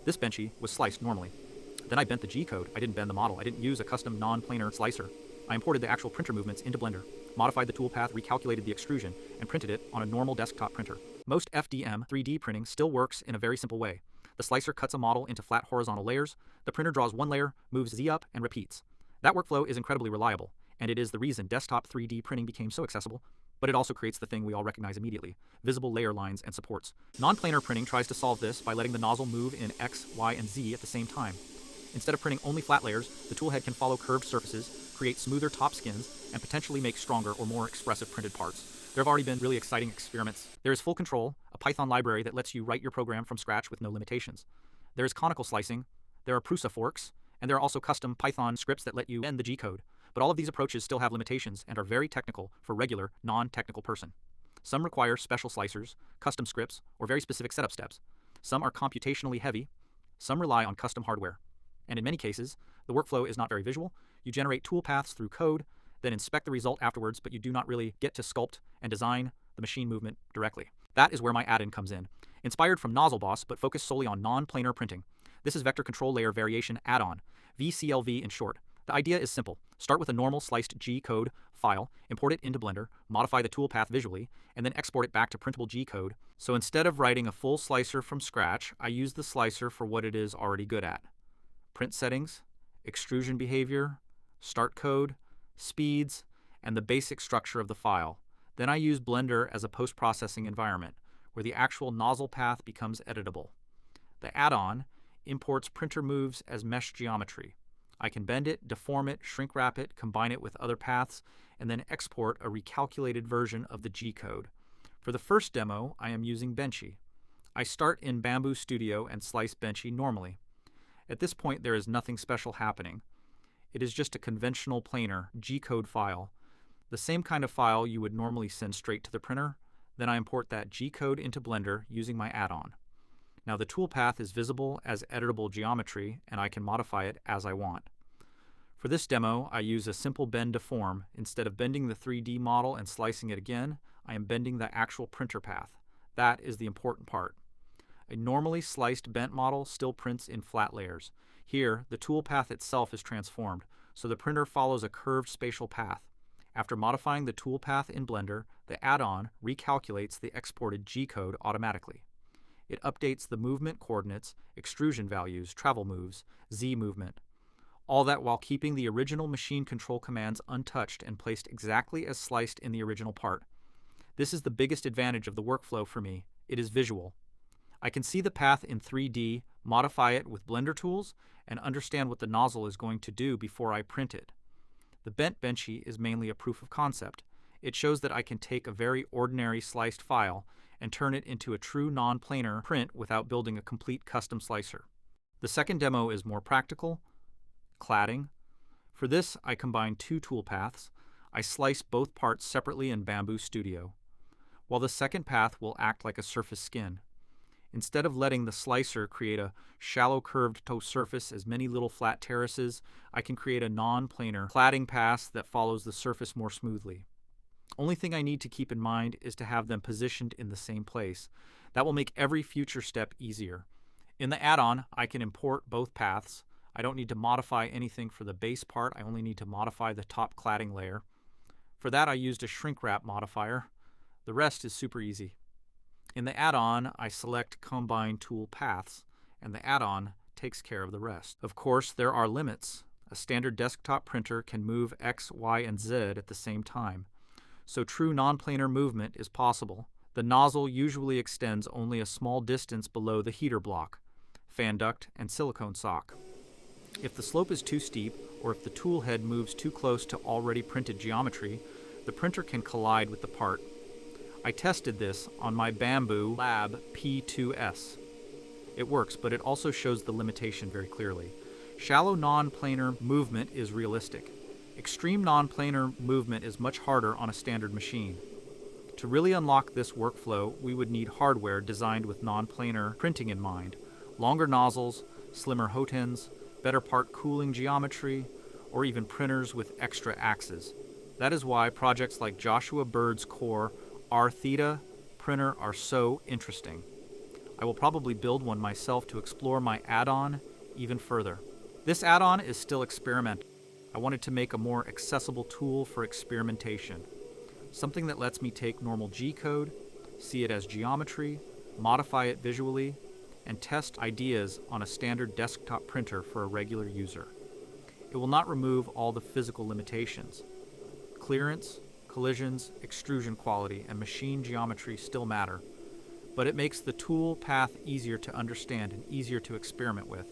This benchy was sliced normally. Then I bent the G-code. I didn't bend the model. I didn't use a custom non-planar slicer. I imported the actual printer movements into Blender, modified the toolpath, recalculated the extrusion, and printed it on a normal desktop printer. Most FDM 3D printing still works in a very simple way. The slicer cuts a model into flat horizontal layers, the printer draws one layer, moves Z up, and repeats. That workflow is incredibly reliable, and it is the reason desktop 3D printing became so accessible, but it also creates the thing we all recognize immediately: visible layer lines and supports. Non-planar printing tries to solve this by letting the nozzle move in X, Y, and Z at the same time. Instead of printing only flat layers, the toolhead can follow curved surfaces, create smoother top skins, and potentially make stronger or more expressive printed parts. There have already been really exciting experiments. There is full control, a Python library that lets you write your program from scratch with no limitations. There is conical slicing, there are Prusa forks, and there are also custom Python scripts that let you bend the G-code. But all of these approaches still have limitations and are very technical for regular, non-technical person. Some require special slicers, custom scripts, or very specific setup steps. Some are computationally heavy, some rely on custom hardware. And in many cases, the workflow is not very visual. You generate toolpaths through code, then inspect the result afterwards, but you do not really get to sculpt and design the machine movement directly. That is where my add-in comes in. Inspired from Nozzle Boss, but focused solely on non-planar printing. This is Vector Control Layer Variation Add-on, VCLV in short. The idea is simple. Start with a normal sliced G-code file, import it into Blender, modify the toolpath visually, and then export it back to printable G-code. So instead of writing a full slicer from scratch, I use the slicer for what it is already good at: print settings, extrusion behavior, start code, speeds, and the basic structure of the file. Then I use Blender as a post-processing environment, where the actual nozzle path becomes editable. The add-on imports printer moves as mesh geometry. I can bend it, deform it, shrink wrap it, combine it with other paths, and then export a recalculated version of the G-code. For the first demo, I am using Benchy. I start in Bamboo Studio and slice Benchy normally. At this point, there is nothing special happening. It is just a conventional planar G-code file, the same kind of file you would normally send straight to the printer. Then I import that G-code into Blender using my add-on. Now the toolpath is visible as editable geometry, and I can modify it as I want. For this demo, I use a simple bend deform. Instead of bending the 3D model and slicing it again, I am bending the actual printer path. That is the important part. A normally sliced bent model still prints in flat layers. Here, the toolpath itself is transformed, so the printer follows a curved spatial path. After modifying the toolpath in Blender, the add-on recalculates the exported G-code automatically. It updates the movement coordinates, extrusion values, travel moves, Z movement. All that while keeping the original machine control commands untouched and placed exactly as sliced in the original part. This is the biggest advantage of the workflow for me. It is visual. I can see the path in 3D, modify it with Blender tools, and understand what the nozzle is going to do before I print it. The bent Benchy is mainly a proof of concept. It shows that I can take a very ordinary sliced file and turn it into a true non-planar print without building a complete custom slicer. The second demo is more practical: cladding. For this, I combine two toolpaths. I slice both parts separately in Bamboo Studio, while the second path will act like a surface skin. Instead of letting the slicer create a shallow curved toe surface as many little flat terraces, I can create a non-planar cladding pass that follows the surface more smoothly. Only thing I need to keep in mind is to have them positioned in the same place. That will make every future step easier. In the add-on, I can import both paths. I don't need to modify anything for the base part. I only need to modify the top cladding layer. For that, I used a shrink wrap modifier. The rest is super easy. In the add-on, I select Combine Tool Paths, and the add-on takes care of the rest. Of course, there are limits. A standard desktop printer can move X, Y, and Z at the same time, so true non-planar movement is possible. The nozzle usually extends only a small distance below the heater block, fan duct, and silicone sock. If the slope is too steep, or if the tool head moves too close to already printed geometry, the printer can collide with the part. I tested this on my Bamboo Lab P2S. It works, but it also shows the limitation very clearly. Shallow non-planar movement is realistic. Extreme non-planar movement is much harder on a standard machine. To really unlock this workflow, we would need hardware designed with non-planar printing in mind: longer nozzles, slimmer hotends, better part cooling geometry, or even printers with extra axes. That is why projects like Joshua Bird's Core R-Theta printer are so interesting. I will probably build one myself to explore my add-on even further. This add-on is still experimental. I wanted to make a more accessible tool for experimentation. Something that lets me take normal G-code, see it as geometry, modify it visually, and test ideas on a standard desktop printer for a regular user. It will not remove all the physical limitations. Clearance, collisions, extrusion quality, and machine geometry still matter, but it makes the tool path easier to understand and easier to experiment with.